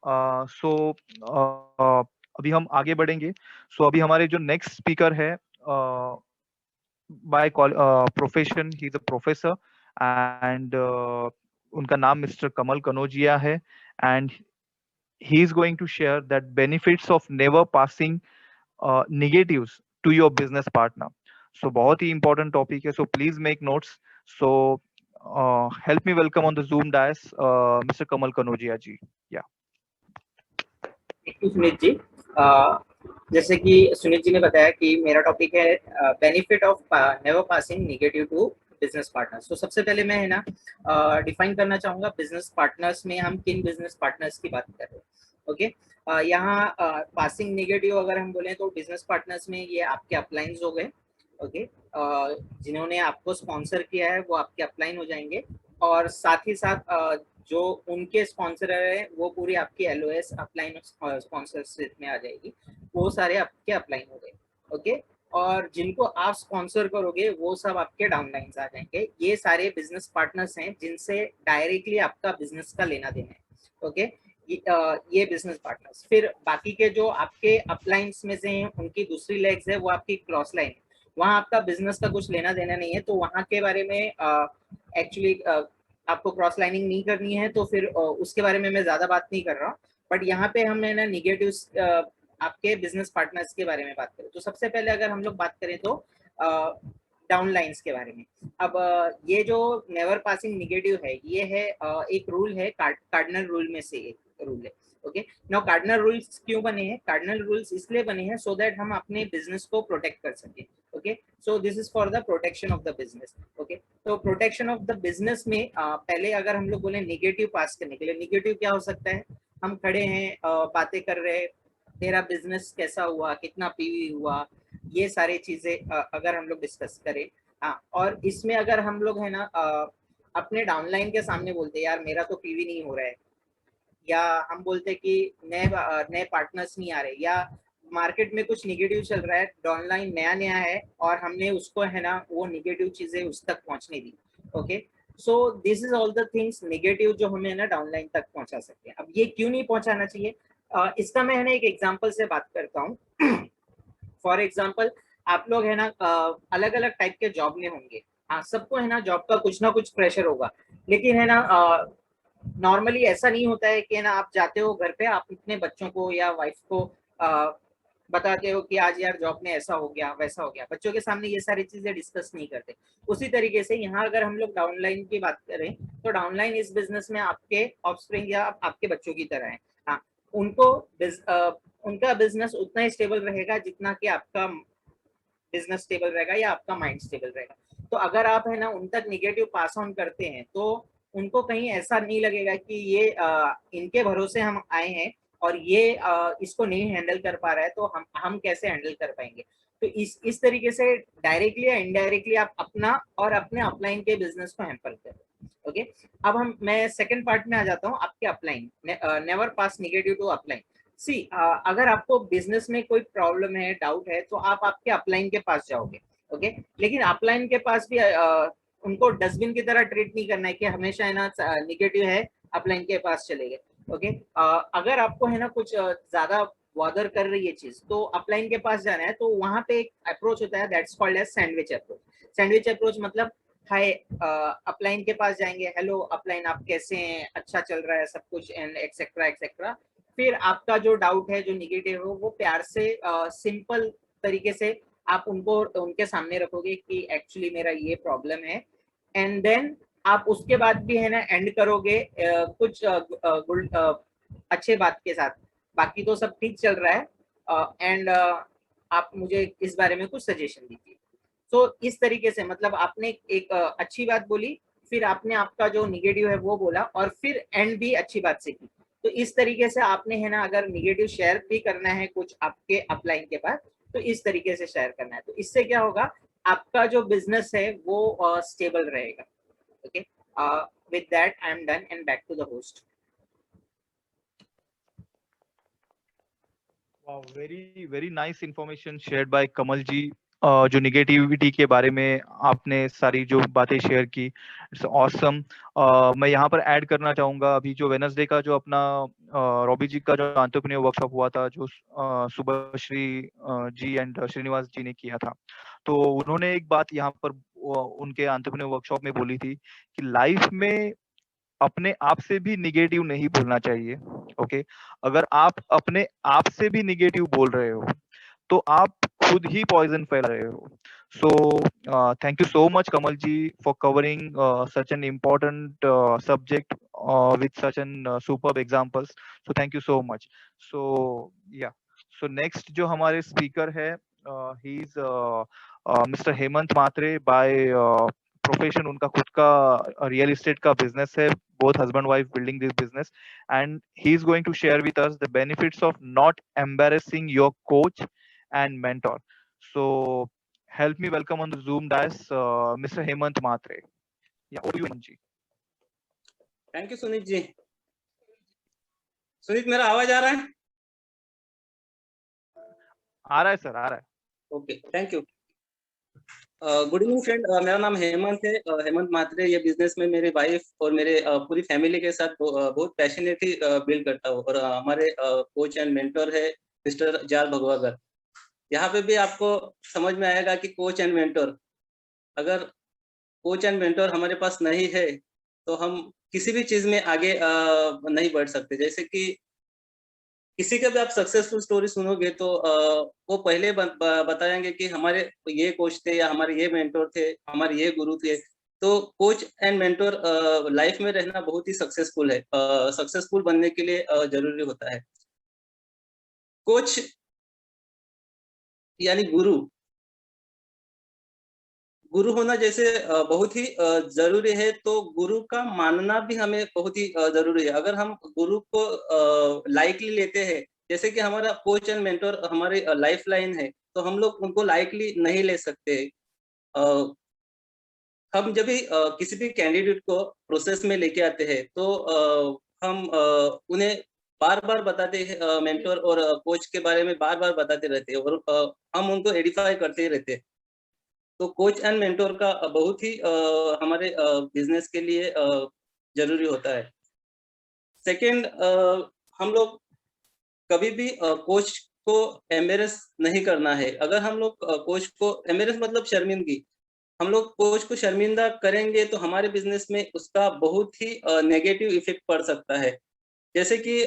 सो अभी हम आगे बढ़ेंगे. सो अभी हमारे जो नेक्स्ट स्पीकर है, by profession he is a professor, and उनका नाम मिस्टर कमल कनौजिया है. And he is going to share that benefits of never passing negatives to your business partner. So बहुत ही important topic है. So please make notes. So help me welcome on the Zoom dais, Mr. Kamal Kanodia ji. Yeah. Sunit जी, जैसे कि सुनीत जी ने बताया कि मेरा topic है benefit of never passing negative to business partners. तो सबसे पहले मैं है ना डिफाइन करना चाहूंगा बिजनेस पार्टनर्स में हम किन बिजनेस पार्टनर्स की बात कर रहे हैं. ओके, यहाँ पासिंग नेगेटिव अगर हम बोलें तो बिजनेस पार्टनर्स में ये आपके अपलाइंस हो गए. ओके, जिन्होंने आपको स्पॉन्सर किया है वो आपके अपलाइन हो जाएंगे, और साथ ही साथ जो उनके स्पॉन्सर है वो पूरी आपकी एलओएस अपलाइन स्पॉन्सरशिप में आ जाएगी. वो सारे आपके अपलाइन हो गए. ओके, और जिनको आप स्पॉन्सर करोगे वो सब आपके डाउनलाइंस आ जाएंगे. ये सारे बिजनेस पार्टनर्स हैं जिनसे डायरेक्टली आपका बिजनेस का लेना देना है. ओके, ये बिजनेस पार्टनर्स. फिर बाकी के जो आपके अपलाइंस में से हैं उनकी दूसरी लेग्स है वो आपकी क्रॉस लाइन. वहाँ आपका बिजनेस का कुछ लेना देना नहीं है, तो वहाँ के बारे में एक्चुअली आपको क्रॉस लाइनिंग नहीं करनी है, तो फिर उसके बारे में मैं ज्यादा बात नहीं कर रहा हूँ. बट यहाँ पे हम है ना निगेटिव्स आपके बिजनेस पार्टनर्स के बारे में बात करें तो सबसे पहले अगर हम लोग बात करें तो डाउनलाइंस के बारे में. अब ये जो नेवर पासिंग निगेटिव है ये है एक रूल है, कार्डिनल रूल में से एक रूल है. ओके, नाउ कार्डिनल रूल्स क्यों बने हैं? कार्डिनल रूल्स इसलिए बने हैं सो दैट हम अपने बिजनेस को प्रोटेक्ट कर सके. Okay, so this is for the protection of the business. Okay, तो प्रोटेक्शन ऑफ द बिजनेस में पहले अगर हम लोग बोले निगेटिव पास करने के लिए, निगेटिव क्या हो सकता है? हम खड़े हैं, बातें कर रहे हैं, तेरा बिजनेस कैसा हुआ, कितना पीवी हुआ, ये सारी चीजें अगर हम लोग डिस्कस करें. हाँ, और इसमें अगर हम लोग है ना अपने डाउनलाइन के सामने बोलते यार मेरा तो पीवी नहीं हो रहा है, या हम बोलते कि नए पार्टनर्स नहीं आ रहे, या मार्केट में कुछ निगेटिव चल रहा है, डाउनलाइन नया नया है और हमने उसको है ना वो निगेटिव चीजें उस तक पहुंचने दी. Okay, so this is all the things negative जो हमें ना डाउनलाइन तक पहुंचा सकते हैं. अब ये क्यों नहीं पहुंचाना चाहिए, इसका मैं है ना एक एग्जांपल से बात करता हूँ. फॉर एग्जांपल आप लोग है ना अलग अलग टाइप के जॉब में होंगे. हाँ, सबको है ना जॉब का कुछ ना कुछ प्रेशर होगा, लेकिन है ना नॉर्मली ऐसा नहीं होता है कि ना आप जाते हो घर पे, आप अपने बच्चों को या वाइफ को बताते हो कि आज यार जॉब में ऐसा हो गया वैसा हो गया. बच्चों के सामने ये सारी चीजें डिस्कस नहीं करते. उसी तरीके से यहाँ अगर हम लोग डाउनलाइन की बात करें तो डाउनलाइन इस बिजनेस में आपके ऑफस्प्रिंग या आपके बच्चों की तरह है. हाँ, उनको उनका बिजनेस उतना ही स्टेबल रहेगा जितना कि आपका बिजनेस स्टेबल रहेगा या आपका माइंड स्टेबल रहेगा. तो अगर आप है ना उन तक निगेटिव पास ऑन करते हैं तो उनको कहीं ऐसा नहीं लगेगा कि ये इनके भरोसे हम आए हैं और ये इसको नहीं हैंडल कर पा रहा है, तो हम कैसे हैंडल कर पाएंगे. तो इस तरीके से डायरेक्टली या इनडायरेक्टली आप अपना और अपने अपलाइन के बिजनेस को हैम्पर करें. ओके, अब मैं सेकंड पार्ट में आ जाता हूँ, आपके upline. Never pass negative to upline. See, अगर आपको बिजनेस में कोई प्रॉब्लम है, डाउट है, तो आप आपके अपलाइन के पास जाओगे. ओके, लेकिन अपलाइन के पास भी उनको डस्टबिन की तरह ट्रीट नहीं करना है कि हमेशा है ना निगेटिव है अपलाइन के पास चले गए. ओके, अगर आपको है ना कुछ ज्यादा बॉदर कर रही है चीज तो अपलाइन के पास जाना है. तो वहां पे एक अप्रोच होता है that's called as sandwich approach. Sandwich approach मतलब हाय, अपलाइन के पास जाएंगे, हेलो अपलाइन आप कैसे हैं, अच्छा चल रहा है सब कुछ, एंड एक्सेट्रा एक्सेट्रा. फिर आपका जो डाउट है जो निगेटिव हो वो प्यार से सिंपल तरीके से आप उनको उनके सामने रखोगे कि एक्चुअली मेरा ये प्रॉब्लम है. एंड देन आप उसके बाद भी है ना एंड करोगे कुछ अच्छे बात के साथ, बाकी तो सब ठीक चल रहा है एंड आप मुझे इस बारे में कुछ सजेशन दीजिए. तो इस तरीके से मतलब आपने एक अच्छी बात बोली, फिर आपने आपका जो निगेटिव है वो बोला, और फिर एंड भी अच्छी बात से की. तो इस तरीके से आपने है ना अगर निगेटिव शेयर भी करना है कुछ आपके अपलाइन के पास तो इस तरीके से शेयर करना है. तो इससे क्या होगा, आपका जो बिजनेस है वो स्टेबल रहेगा. Okay, with that I am done and back to the host. Wow, very nice information shared by Kamal ji. जो निगेटिविटी के बारे में आपने सारी जो बातें शेयर की, इट्स ऑसम। मैं यहाँ पर ऐड करना चाहूंगा, अभी जो वेनसडे का जो अपना रॉबी जी का जो एंटरप्रेन्योर वर्कशॉप हुआ था, जो सुभाश्री जी एंड श्रीनिवास जी ने किया था, तो उन्होंने एक बात यहाँ पर उनके एंटरप्रेन्योर वर्कशॉप में बोली थी कि लाइफ में अपने आप से भी निगेटिव नहीं बोलना चाहिए। ओके, अगर आप अपने आप से भी निगेटिव बोल रहे हो तो आप खुद ही पॉइजन फैला रहे हो। So thank you so much Kamal ji for covering such an important subject with such an superb examples. So thank you so much. So yeah, so next जो हमारे speaker है, he is Mr. Hemant Matre by profession. उनका खुद का real estate का business है, both husband wife building this business, and he is going to share with us the benefits of not embarrassing your coach and mentor. So help me welcome on the Zoom dais Mr. Hemant Matre. Yeah, over to you, Hemant ji. Thank you Sunit ji. Sunit, मेरा आवाज आ रहा है? आ रहा है sir, आ रहा है। Okay, thank you. Good evening friend, मेरा नाम हेमंत है, हेमंत मात्रे। ये बिजनेस में मेरे वाइफ और मेरे पूरी फैमिली के साथ बहुत पैशनेटली बिल्ड करता हूँ। और हमारे कोच एंड मेंटर है मिस्टर जार भगवागर। यहाँ पे भी आपको समझ में आएगा कि कोच एंड मेंटर, अगर कोच एंड मेंटर हमारे पास नहीं है तो हम किसी भी चीज में आगे नहीं बढ़ सकते। जैसे कि किसी का भी आप सक्सेसफुल स्टोरी सुनोगे तो वो पहले बताएंगे कि हमारे ये कोच थे या हमारे ये मेंटर थे, हमारे ये गुरु थे। तो कोच एंड मेंटर लाइफ में रहना बहुत ही सक्सेसफुल है, सक्सेसफुल बनने के लिए जरूरी होता है। कोच यानी गुरु, गुरु होना जैसे बहुत ही जरूरी है, तो गुरु का मानना भी हमें बहुत ही जरूरी है। अगर हम गुरु को लाइकली लेते हैं, जैसे कि हमारा कोच एंड मेंटर हमारी लाइफ लाइन है, तो हम लोग उनको लाइकली नहीं ले सकते। हम जब भी किसी भी कैंडिडेट को प्रोसेस में लेके आते हैं तो हम उन्हें बार बार बताते हैं, मेंटर और कोच के बारे में बार बार बताते रहते हैं, और हम उनको एडिफाई करते ही रहते हैं। तो कोच एंड मेंटर का बहुत ही हमारे बिजनेस के लिए जरूरी होता है। सेकंड, हम लोग कभी भी कोच को एम्बेरस नहीं करना है। अगर हम लोग कोच को एम्बेरस मतलब शर्मिंदगी, हम लोग कोच को शर्मिंदा करेंगे तो हमारे बिजनेस में उसका बहुत ही नेगेटिव इफेक्ट पड़ सकता है। जैसे कि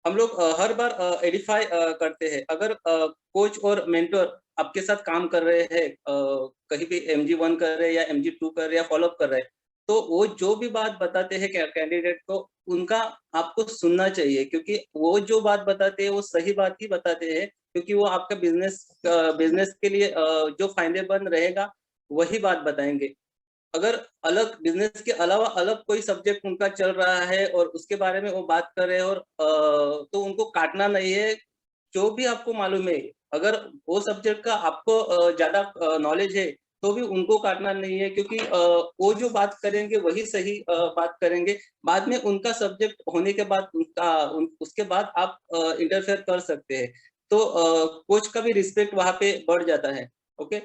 हम लोग हर बार एडिफाई करते हैं। अगर कोच और मेंटर आपके साथ काम कर रहे हैं, कहीं भी MG1 कर रहे हैं या MG2 कर रहे हैं या फॉलोअप कर रहे हैं, तो वो जो भी बात बताते हैं कैंडिडेट को, उनका आपको सुनना चाहिए, क्योंकि वो जो बात बताते हैं वो सही बात ही बताते हैं, क्योंकि वो आपका बिजनेस के लिए जो फायदेमंद रहेगा वही बात बताएंगे। अगर अलग बिजनेस के अलावा अलग कोई सब्जेक्ट उनका चल रहा है और उसके बारे में वो बात कर रहे हैं, और तो उनको काटना नहीं है। जो भी आपको मालूम है, अगर वो सब्जेक्ट का आपको ज्यादा नॉलेज है तो भी उनको काटना नहीं है, क्योंकि वो जो बात करेंगे वही सही बात करेंगे। बाद में उनका सब्जेक्ट होने के बाद उसके बाद आप इंटरफेयर कर सकते हैं। तो कोच का भी रिस्पेक्ट वहां पे बढ़ जाता है। ओके,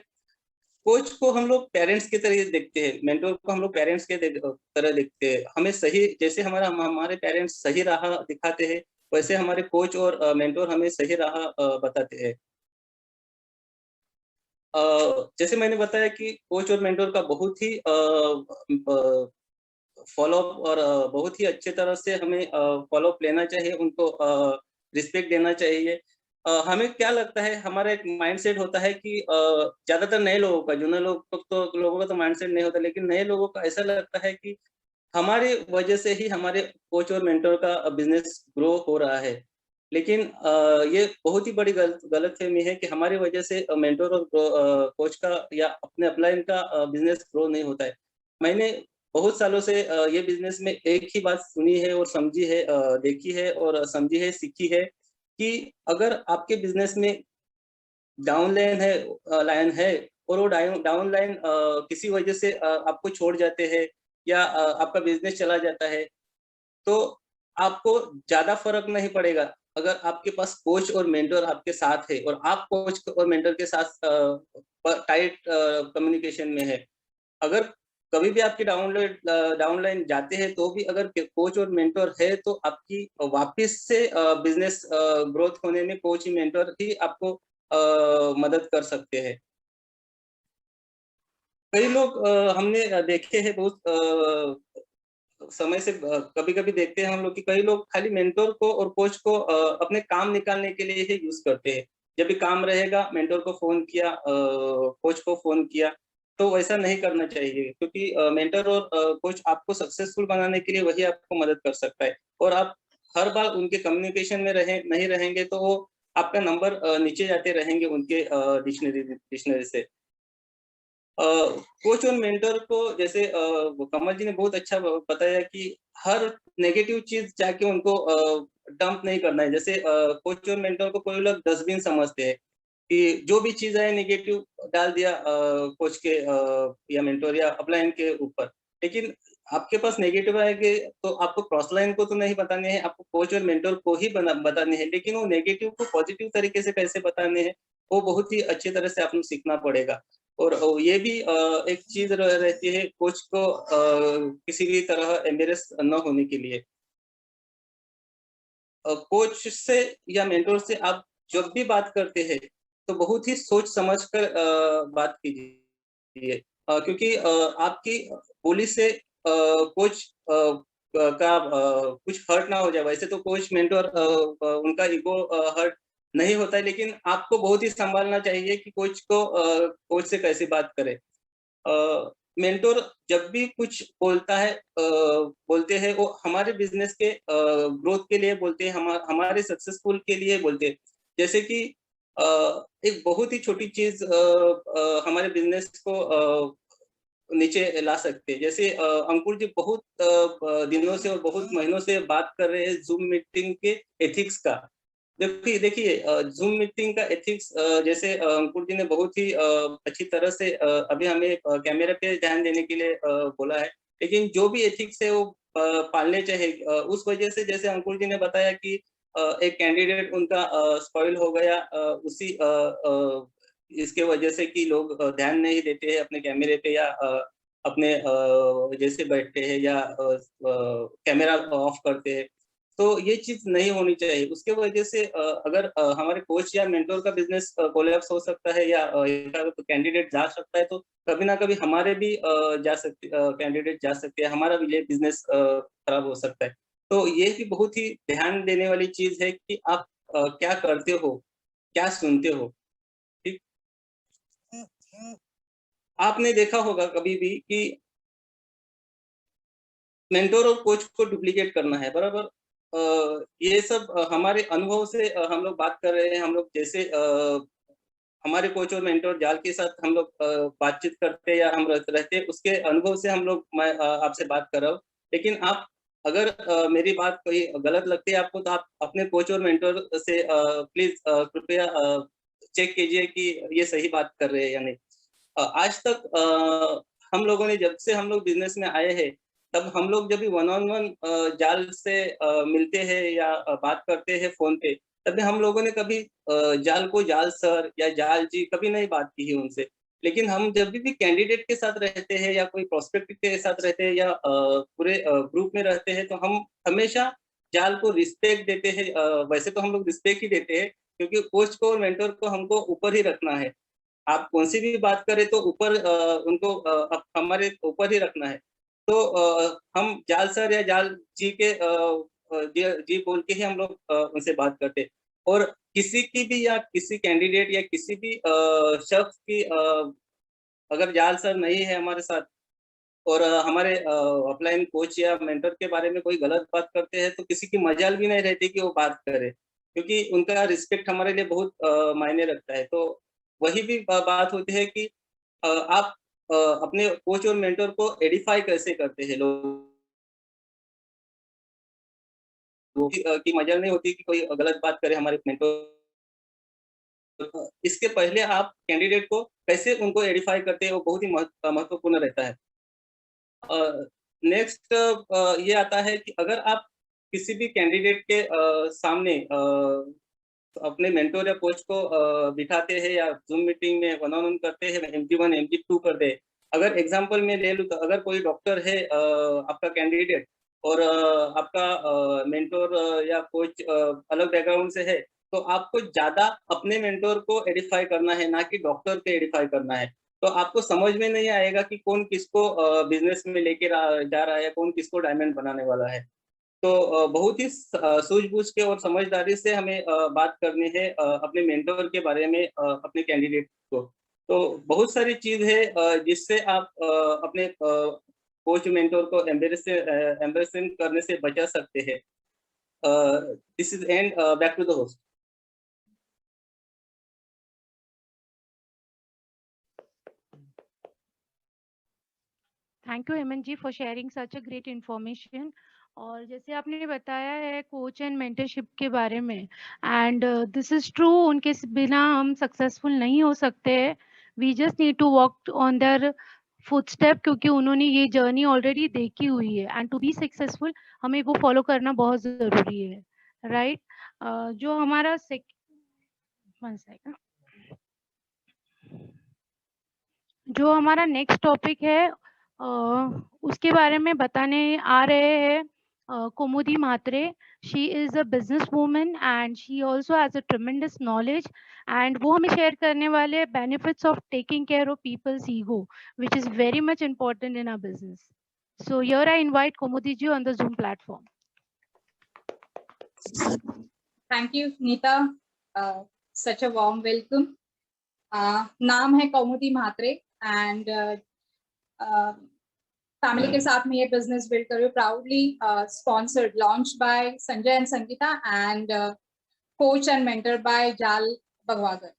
कोच को हम लोग पेरेंट्स की तरह देखते हैं, मेंटर को हम लोग पेरेंट्स के तरह देखते हैं। हमें सही, जैसे हमारे पेरेंट्स सही राह दिखाते हैं, वैसे हमारे कोच और मेंटर हमें सही राह बताते हैं। जैसे मैंने बताया कि कोच और मेंटर का बहुत ही फॉलोअप और बहुत ही अच्छे तरह से हमें फॉलोअप लेना चाहिए, उनको रिस्पेक्ट देना चाहिए। हमें क्या लगता है, हमारा एक माइंडसेट होता है कि ज्यादातर नए लोगों का, जूनियर लोगों का तो माइंडसेट नहीं होता, लेकिन नए लोगों का ऐसा लगता है कि हमारे वजह से ही हमारे कोच और मेंटर का बिजनेस ग्रो हो रहा है। लेकिन ये बहुत ही बड़ी गलतफहमी है कि हमारी वजह से मेंटर और कोच का या अपने अपलाइन का बिजनेस ग्रो नहीं होता है। मैंने बहुत सालों से ये बिजनेस में एक ही बात सुनी है और समझी है, देखी है और समझी है, सीखी है, कि अगर आपके बिजनेस में डाउन लाइन है और वो डाउन लाइन किसी वजह से आपको छोड़ जाते हैं या आपका बिजनेस चला जाता है, तो आपको ज्यादा फर्क नहीं पड़ेगा। अगर आपके पास कोच और मेंटर आपके साथ है और आप कोच और मेंटर के साथ टाइट कम्युनिकेशन में है, अगर कभी भी आपकी डाउनलाइन जाते हैं तो भी अगर कोच और मेंटर है तो आपकी वापस से बिजनेस ग्रोथ होने में कोच मेंटर ही आपको मदद कर सकते हैं। कई लोग हमने देखे हैं बहुत समय से कभी-कभी देखते हैं हम लोग कि कई लोग खाली मेंटर को और कोच को अपने काम निकालने के लिए ही यूज करते हैं। जब भी काम रहेगा मेंटर को फोन किया, कोच को फोन किया, तो वैसा नहीं करना चाहिए क्योंकि मेंटर और कोच आपको सक्सेसफुल बनाने के लिए वही आपको मदद कर सकता है। और आप हर बार उनके कम्युनिकेशन में नहीं रहेंगे तो वो आपका नंबर नीचे जाते रहेंगे उनके डिक्शनरी से। कोच और मेंटर को जैसे कमल जी ने बहुत अच्छा बताया कि हर नेगेटिव चीज जाके उनको डंप नहीं करना है। जैसे कोच और मेंटर को कोई लोग डस्टबिन समझते हैं कि जो भी चीज है नेगेटिव डाल दिया कोच के या मेंटर या अपलाइन के ऊपर। लेकिन आपके पास नेगेटिव आएंगे तो आपको क्रॉस लाइन को तो नहीं बताने हैं, आपको कोच और मेंटर को ही बताने हैं। लेकिन वो नेगेटिव को पॉजिटिव तरीके से कैसे बताने हैं वो बहुत ही अच्छी तरह से आपको सीखना पड़ेगा। और ये भी एक चीज रहती है कोच को किसी भी तरह एम्बेरस न होने के लिए। कोच से या मेंटर से आप जब भी बात करते हैं तो बहुत ही सोच समझ कर बात कीजिए, क्योंकि आपकी बोली से कोच का कुछ हर्ट ना हो जाए। वैसे तो कोच मेंटर उनका ईगो हर्ट नहीं होता है, लेकिन आपको बहुत ही संभालना चाहिए कि कोच से कैसे बात करें। मेंटर जब भी कुछ बोलता है बोलते हैं वो हमारे बिजनेस के ग्रोथ के लिए बोलते हैं, हमारे सक्सेसफुल के लिए बोलते हैं। जैसे कि एक बहुत ही छोटी चीज हमारे बिजनेस को नीचे ला सकते हैं। जैसे अंकुर जी बहुत दिनों से और बहुत महीनों से बात कर रहे हैं जूम मीटिंग के एथिक्स का। देखिए देखिए जूम मीटिंग का एथिक्स जैसे अंकुर जी ने बहुत ही अच्छी तरह से अभी हमें कैमरे पे ध्यान देने के लिए बोला है। लेकिन जो भी एथिक्स है वो पालने चाहिए। उस वजह से जैसे अंकुर जी ने बताया कि एक कैंडिडेट उनका स्पॉइल हो गया इसके वजह से कि लोग ध्यान नहीं देते हैं अपने कैमरे पे या अपने जैसे बैठते हैं या कैमरा ऑफ करते हैं। तो ये चीज नहीं होनी चाहिए। उसके वजह से अगर हमारे कोच या मेंटर का बिजनेस कोलैप्स हो सकता है या कैंडिडेट जा सकता है तो कभी ना कभी हमारे भी कैंडिडेट जा सकते हैं, हमारा भी बिजनेस खराब हो सकता है। तो ये भी बहुत ही ध्यान देने वाली चीज है कि आप क्या करते हो, क्या सुनते हो। ठीक, आपने देखा होगा कभी भी कि मेंटर और कोच को डुप्लीकेट करना है बराबर। ये सब हमारे अनुभव से हम लोग बात कर रहे हैं। हम लोग जैसे हमारे कोच और मेंटर जाल के साथ हम लोग बातचीत करते हैं या हम रहते हैं, उसके अनुभव से हम लोग मैं आपसे बात कर रहा हूँ। लेकिन आप अगर मेरी बात कोई गलत लगती है आपको तो आप अपने कोच और मेंटर से प्लीज कृपया चेक कीजिए कि ये सही बात कर रहे हैं या नहीं। आज तक हम लोगों ने जब से हम लोग बिजनेस में आए हैं तब हम लोग जब भी वन ऑन वन जाल से मिलते हैं या बात करते हैं फोन पे, तभी हम लोगों ने कभी जाल को जाल सर या जाल जी कभी नहीं बात की है उनसे। लेकिन हम जब भी कैंडिडेट के साथ रहते हैं या कोई प्रोस्पेक्ट के साथ रहते हैं या पूरे ग्रुप में रहते हैं तो हम हमेशा जाल को रिस्पेक्ट देते हैं। वैसे तो हम लोग रिस्पेक्ट ही देते हैं क्योंकि कोच को और मेंटर को हमको ऊपर ही रखना है। आप कौन सी भी बात करें तो ऊपर उनको हमारे ऊपर ही रखना है। तो हम जाल सर या जाल जी के जी बोल के ही हम लोग उनसे बात करते हैं। और किसी की भी या किसी कैंडिडेट या किसी भी शख्स की अगर जाल सर नहीं है हमारे साथ और हमारे ऑफलाइन कोच या मेंटर के बारे में कोई गलत बात करते हैं तो किसी की मजाल भी नहीं रहती कि वो बात करे, क्योंकि उनका रिस्पेक्ट हमारे लिए बहुत मायने रखता है। तो वही भी बात होती है कि आप अपने कोच और मेंटर को एडिफाई कैसे करते हैं लोगों की मजाल नहीं होती कि कोई गलत बात करे हमारे मेंटर। इसके पहले आप कैंडिडेट को कैसे उनको एडिफाई करते हैं वो बहुत ही महत्वपूर्ण रहता है। नेक्स्ट ये आता है कि अगर आप किसी भी कैंडिडेट के सामने अपने मेंटोर या कोच को बिठाते हैं या जूम मीटिंग में वन ऑन वन करते हैं, MG1 MG2 कर दे। अगर एग्जांपल में ले लूँ तो अगर कोई डॉक्टर है आपका कैंडिडेट और आपका मेंटोर या कोच अलग बैकग्राउंड से है, तो आपको ज्यादा अपने मेंटोर को एडिफाई करना है, ना कि डॉक्टर को एडिफाई करना है। तो आपको समझ में नहीं आएगा कि कौन किसको बिजनेस में लेके जा रहा है, कौन किसको डायमंड बनाने वाला है। तो बहुत ही सूझबूझ के और समझदारी से हमें बात करनी है अपने मेंटोर के बारे में, अपने कैंडिडेट को। तो बहुत सारी चीज है जिससे आप अपने कोच मेंटोर को एम्बेरसिंग करने से बचा सकते हैं। This is and back to the host. Thank you Hemant ji for sharing such a great information. और जैसे आपने बताया है कोच एंड मेंटरशिप के बारे में, एंड दिस इज ट्रू, उनके बिना हम सक्सेसफुल नहीं हो सकते। We just need to walk on their footstep, क्योंकि उन्होंने ये जर्नी ऑलरेडी देखी हुई है, एंड टू बी सक्सेसफुल हमें वो फॉलो करना बहुत ज़रूरी है, राइट? जो हमारा जो हमारा नेक्स्ट टॉपिक है उसके बारे में बताने आ रहे हैं Kumudi Mhatre. She is a business woman and she also has a tremendous knowledge, and वो हमें शेयर करने वाले benefits of taking care of people's ego, which is very much important in our business. So here I invite Kumudi ji on the Zoom platform. Thank you, Neeta. Such a warm welcome. नाम है कौमुदी Mhatre and family के साथ में ये business build कर रही हूँ। Proudly sponsored, launch by Sanjay and Sangeeta and coach and mentor by जाल बगवागर।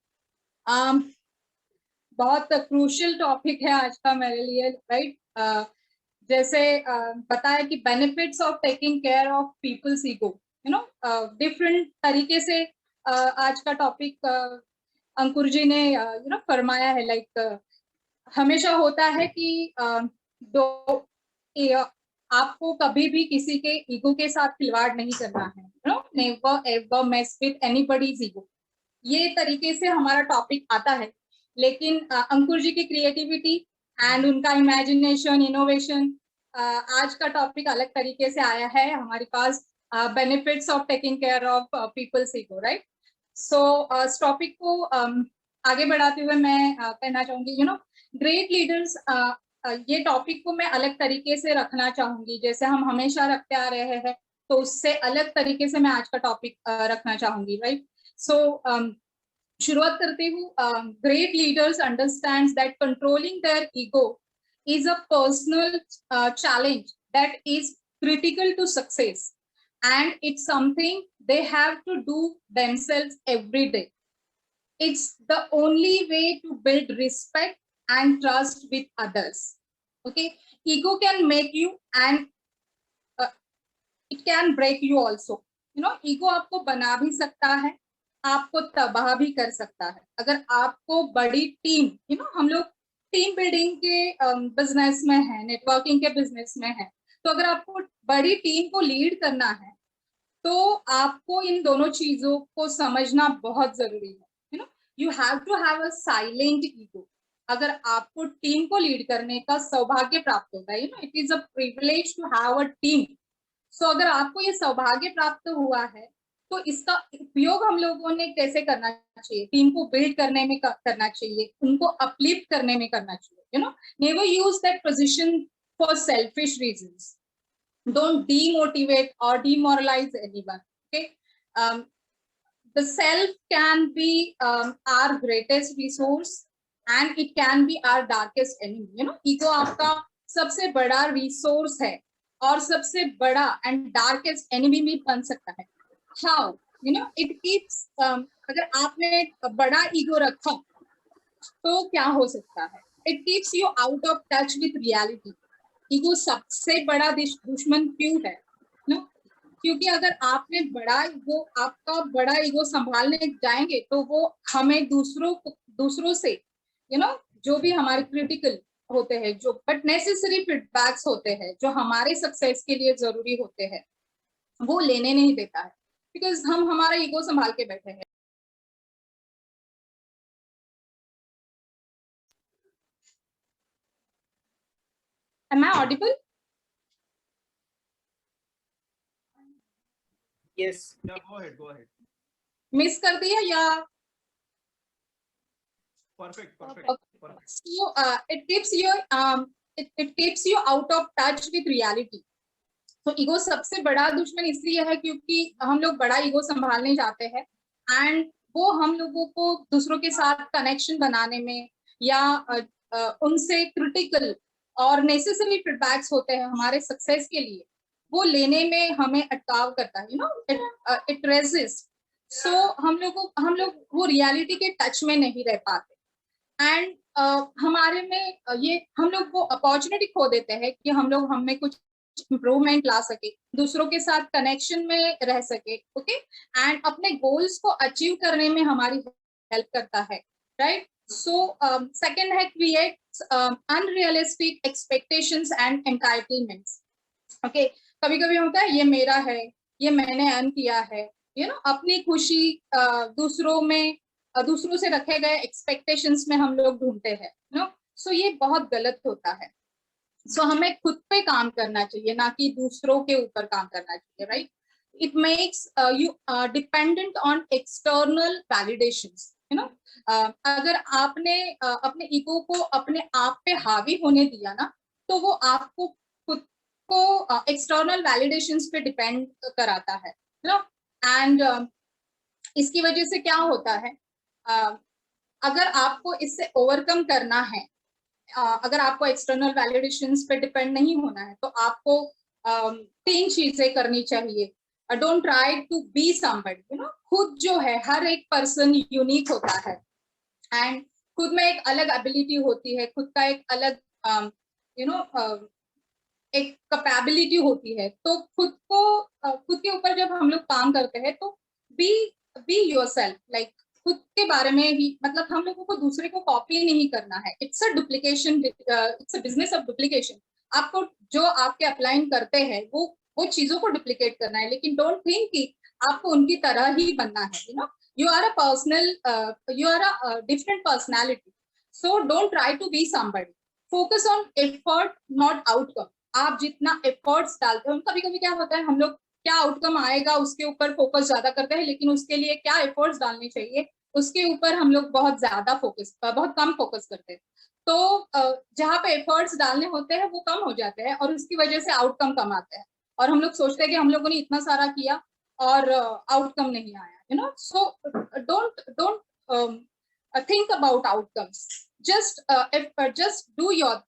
बहुत क्रूशियल टॉपिक है आज का मेरे लिए, राइट? जैसे बताया कि benefits of taking care of people's ego, you know, different तरीके से आज का टॉपिक अंकुर जी ने यू नो फरमाया है। लाइक हमेशा होता है कि आपको कभी भी किसी के ईगो के साथ खिलवाड़ नहीं करना है, you no, never ever mess with anybody's ego. ये तरीके से हमारा टॉपिक आता है, लेकिन अंकुर जी की क्रिएटिविटी एंड उनका इमेजिनेशन, इनोवेशन, आज का टॉपिक अलग तरीके से आया है हमारे पास, benefits of taking care of people's ego, right? So इस टॉपिक को आगे बढ़ाते हुए मैं कहना चाहूंगी, यू नो, ग्रेट लीडर्स, ये टॉपिक को मैं अलग तरीके से रखना चाहूंगी। जैसे हम हमेशा रखते आ रहे हैं, तो उससे अलग तरीके से मैं आज का टॉपिक रखना चाहूंगी, राइट? सो शुरुआत करती हूँ। Great leaders understands that controlling their ego is a personal challenge that is critical to success, and it's something they have to do themselves every day. It's the only way to build respect and trust with others. Okay, ego can make you and it can break you also. You know, ego आपको बना भी सकता है, आपको तबाह भी कर सकता है। अगर आपको बड़ी टीम, यू नो, हम लोग टीम बिल्डिंग के बिजनेस में है, नेटवर्किंग के बिजनेस में है, तो अगर आपको बड़ी टीम को लीड करना है तो आपको इन दोनों चीजों को समझना बहुत जरूरी है। You know, you have to have a silent ego. अगर आपको टीम को लीड करने का सौभाग्य प्राप्त होता है, you know, it is a privilege to have a team. So अगर आपको ये सौभाग्य प्राप्त हुआ है, तो इसका उपयोग हम लोगों ने कैसे करना चाहिए? टीम को बिल्ड करने में करना चाहिए, उनको अपलिफ्ट करने में करना चाहिए। You know, never use that position for selfish reasons. Don't demotivate or demoralize anyone. Okay, the self can be our greatest resource and it can be our darkest enemy. You know, ego आपका सबसे बड़ा resource है और सबसे बड़ा and darkest enemy भी बन सकता है। How? You know, it keeps अगर आपने बड़ा ego रखा तो क्या हो सकता है? It keeps you out of touch with reality. Ego सबसे बड़ा दुश्मन क्यों है? नो, क्योंकि अगर आपने आपका बड़ा ईगो संभालने जाएंगे तो वो हमें दूसरों से, यू नो, जो भी हमारे क्रिटिकल होते हैं, जो बट नेसेसरी फीडबैक्स होते हैं, जो हमारे सक्सेस के लिए जरूरी होते हैं, वो लेने नहीं देता है, बिकॉज हम हमारा ईगो संभाल के बैठे हैं। Am I audible? Yes. Yeah, go ahead, go ahead. Miss कर दिया या? Perfect, perfect, perfect. So it keeps you out of touch with reality. तो ईगो सबसे बड़ा दुश्मन इसलिए है क्योंकि हम लोग बड़ा ईगो संभालने जाते हैं, एंड वो हम लोगों को दूसरों के साथ कनेक्शन बनाने में या उनसे क्रिटिकल और नेसेसरी फीडबैक्स होते हैं हमारे सक्सेस के लिए, वो लेने में हमें अटकाव करता है, इट रेजिस्ट। सो हम लोग वो रियलिटी के टच में नहीं रह पाते, एंड हमारे में ये हम लोग वो अपॉर्चुनिटी खो देते हैं कि हम लोग हमें कुछ इम्प्रूवमेंट ला सके, दूसरों के साथ कनेक्शन में रह सके, ओके, एंड अपने गोल्स को अचीव करने में हमारी हेल्प करता है, राइट। सो सेकंड है create unrealistic expectations and entitlements. Okay, कभी कभी होता है ये मेरा है, ये मैंने अर्न किया है, अपनी खुशी दूसरों से रखे गए एक्सपेक्टेशंस में हम लोग ढूंढते हैं, सो ये बहुत गलत होता है। सो हमें खुद पे काम करना चाहिए, ना कि दूसरों के ऊपर काम करना चाहिए, right. It makes you dependent on external validations, अगर आपने अपने ईगो को अपने आप पे हावी होने दिया ना, तो वो आपको खुद को एक्सटर्नल वैलिडेशंस पे डिपेंड कराता है, एंड इसकी वजह से क्या होता है, अगर आपको इससे ओवरकम करना है, अगर आपको एक्सटर्नल वैलिडेशंस पे डिपेंड नहीं होना है, तो आपको 3 चीजें करनी चाहिए। Don't try to be somebody, खुद जो है, हर एक पर्सन यूनिक होता है, एंड खुद में एक अलग एबिलिटी होती है, खुद का एक अलग एक कैपेबिलिटी होती है। तो खुद के ऊपर जब हम लोग काम करते हैं, तो बी योरसेल्फ, लाइक खुद के बारे में ही, मतलब हम लोगों को दूसरे को कॉपी नहीं करना है। It's a duplication, it's a business of duplication. आपको जो आपके अपलाइन करते हैं वो चीजों को डुप्लीकेट करना है, लेकिन डोंट थिंक कि आपको उनकी तरह ही बनना है। You are a different personality, so don't try to be somebody. Focus on effort not outcome. आप जितना एफर्ट्स डालते हैं, कभी कभी क्या होता है, हम लोग क्या आउटकम आएगा उसके ऊपर फोकस ज्यादा करते हैं, लेकिन उसके लिए क्या एफर्ट्स डालने चाहिए उसके ऊपर हम लोग बहुत कम फोकस करते हैं। तो जहाँ पे एफर्ट्स डालने होते हैं वो कम हो जाते हैं, और उसकी वजह से आउटकम कम आते हैं, और हम लोग सोचते हैं कि हम लोगों ने इतना सारा किया और आउटकम नहीं आया, so don't think about outcomes. Just do your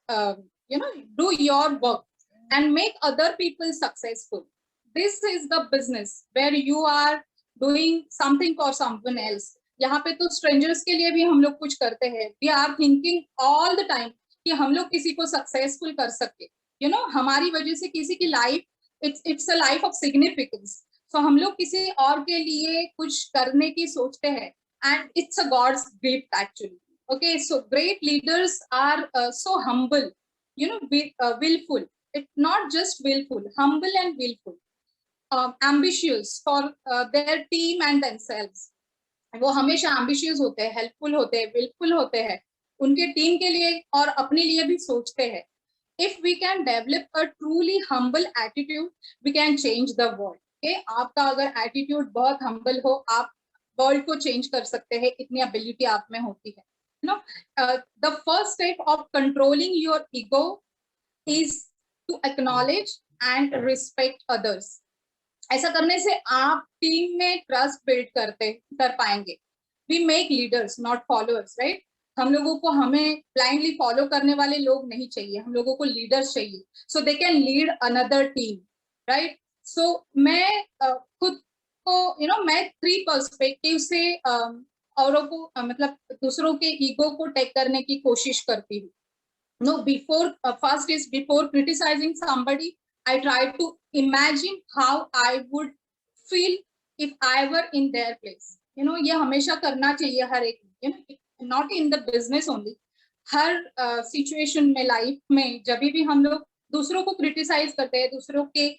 work and make other people successful. This is the business where you are doing something for someone else. यहाँ पे तो strangers के लिए भी हम लोग कुछ करते हैं। We are thinking all the time कि हम लोग किसी को successful कर सके, हमारी वजह से किसी की life it's a life of significance. So हम लोग किसी और के लिए कुछ करने की सोचते हैं, and it's a God's gift actually. Okay, so great leaders are so humble, willful. It's not just willful, humble and willful, ambitious for their team and themselves. वो हमेशा ambitious होते हैं, helpful होते हैं, willful होते हैं, उनके टीम के लिए और अपने लिए भी सोचते हैं। If we can develop a truly humble attitude, we can change the world. Okay, आपका अगर attitude बहुत humble हो, आप वर्ल्ड को चेंज कर सकते हैं, इतनी एबिलिटी आप में होती है। The first step of controlling your ego is to acknowledge and respect others. ऐसा करने से आप टीम में ट्रस्ट बिल्ड कर पाएंगे। We make leaders not followers, right. हम लोगों को हमें ब्लाइंडली फॉलो करने वाले लोग नहीं चाहिए, हम लोगों को लीडर्स चाहिए, so they can lead another team, right. So मैं खुद को मैं 3 पर्सपेक्टिव से औरों को मतलब दूसरों के ईगो को टेक करने की कोशिश करती हूँ। First is before criticising somebody, I try to imagine how I would feel if I were in their place. ये हमेशा करना चाहिए हर एक, not in the business only, हर सिचुएशन में, लाइफ में, जब भी हम लोग दूसरों को क्रिटिसाइज करते हैं, दूसरों के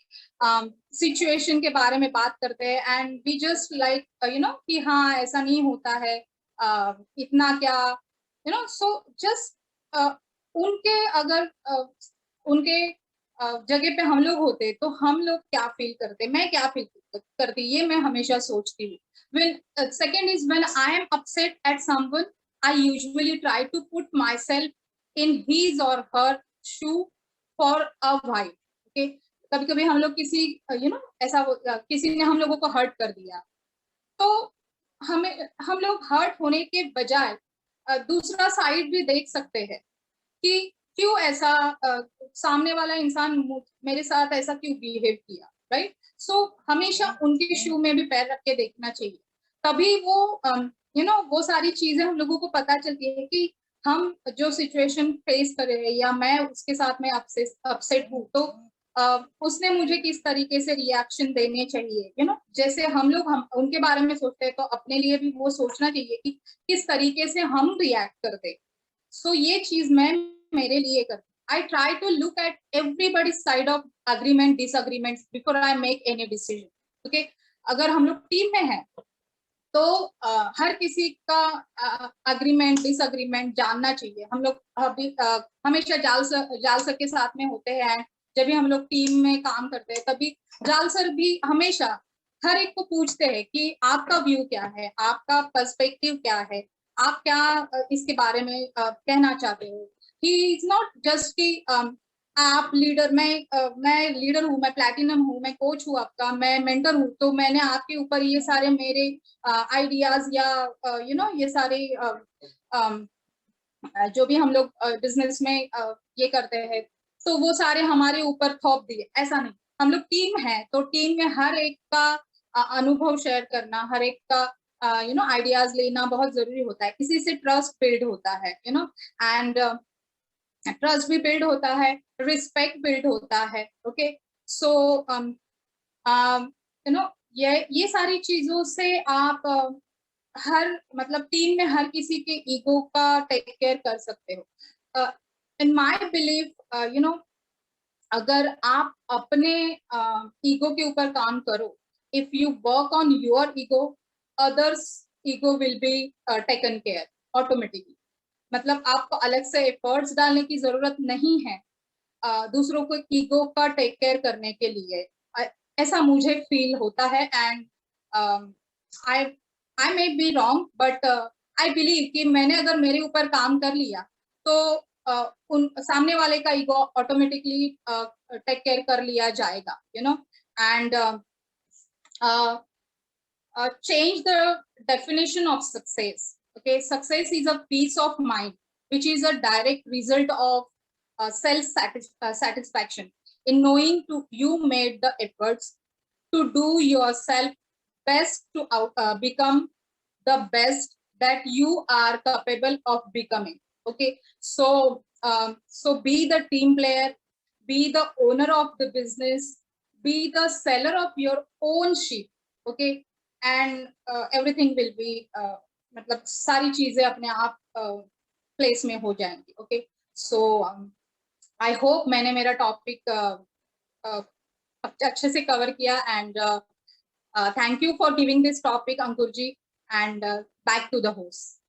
सिचुएशन के बारे में बात करते हैं, एंड वी जस्ट लाइक कि हाँ ऐसा नहीं होता है, इतना क्या सो जस्ट उनके अगर उनके जगह पे हम लोग होते तो हम लोग क्या फील करते, मैं क्या फील करती, ये मैं हमेशा सोचती हूँ. When second is when I am upset at someone, I usually try to put myself in his or her shoe for a while. Okay, कभी कभी हम लोग किसी ऐसा किसी ने हम लोगों को हर्ट कर दिया, तो हम लोग हर्ट होने के बजाय दूसरा साइड भी देख सकते हैं कि क्यों ऐसा सामने वाला इंसान मेरे साथ ऐसा क्यों बिहेव किया, राइट. सो हमेशा उनके शू में भी पैर रख के देखना चाहिए, तभी वो वो सारी चीजें हम लोगों को पता चलती है कि हम जो सिचुएशन फेस कर रहे हैं या मैं उसके साथ में अपसेट हूँ, तो उसने मुझे किस तरीके से रिएक्शन देने चाहिए. जैसे हम लोग उनके बारे में सोचते हैं, तो अपने लिए भी वो सोचना चाहिए कि किस तरीके से हम रिएक्ट करते. सो ये चीज मैं मेरे लिए करती. I try to look at everybody's side of agreement, disagreements before I make any decision. Okay, अगर हम लोग टीम में हैं तो हर किसी का अग्रीमेंट डिसअग्रीमेंट जानना चाहिए. हम लोग हमेशा जाल सर के साथ में होते हैं, जब भी हम लोग टीम में काम करते हैं तभी जाल सर भी हमेशा हर एक को पूछते हैं कि आपका व्यू क्या है, आपका पर्सपेक्टिव क्या है, आप क्या इसके बारे में कहना चाहते हो. ही इज नॉट जस्ट कि आप लीडर, मैं लीडर हूँ, मैं प्लैटिनम हूँ, मैं कोच हूँ आपका, मैं मेंटर हूँ, तो मैंने आपके ऊपर ये सारे मेरे आइडियाज या ये सारे जो भी हम लोग बिजनेस में ये करते हैं, तो वो सारे हमारे ऊपर थोप दिए. ऐसा नहीं, हम लोग टीम है, तो टीम में हर एक का अनुभव शेयर करना, हर एक का आइडियाज लेना बहुत जरूरी होता है. इसी से ट्रस्ट बिल्ड होता है, एंड ट्रस्ट भी बिल्ड होता है, रिस्पेक्ट बिल्ड होता है. ओके, सो ये सारी चीजों से आप हर मतलब टीम में हर किसी के ईगो का टेक केयर कर सकते हो. इन माय बिलीफ अगर आप अपने ईगो के ऊपर काम करो, if you work on your ego, others ego will be taken care automatically. मतलब आपको अलग से एफर्ट्स डालने की जरूरत नहीं है दूसरों को ईगो का टेक केयर करने के लिए. ऐसा मुझे फील होता है, and I may be wrong, but I believe कि मैंने अगर मेरे ऊपर काम कर लिया तो उन सामने वाले का ईगो ऑटोमेटिकली टेक केयर कर लिया जाएगा. And change the definition of success. Okay, success is a peace of mind, which is a direct result of satisfaction in knowing you made the efforts to do yourself best to become the best that you are capable of becoming. Okay, so be the team player, be the owner of the business, be the seller of your own ship. Okay, and everything will be मतलब सारी चीजें अपने आप place में हो जाएंगी. Okay, so I hope मैंने मेरा टॉपिक अच्छे से कवर किया, and thank you for giving this topic Ankur ji, and back to the host.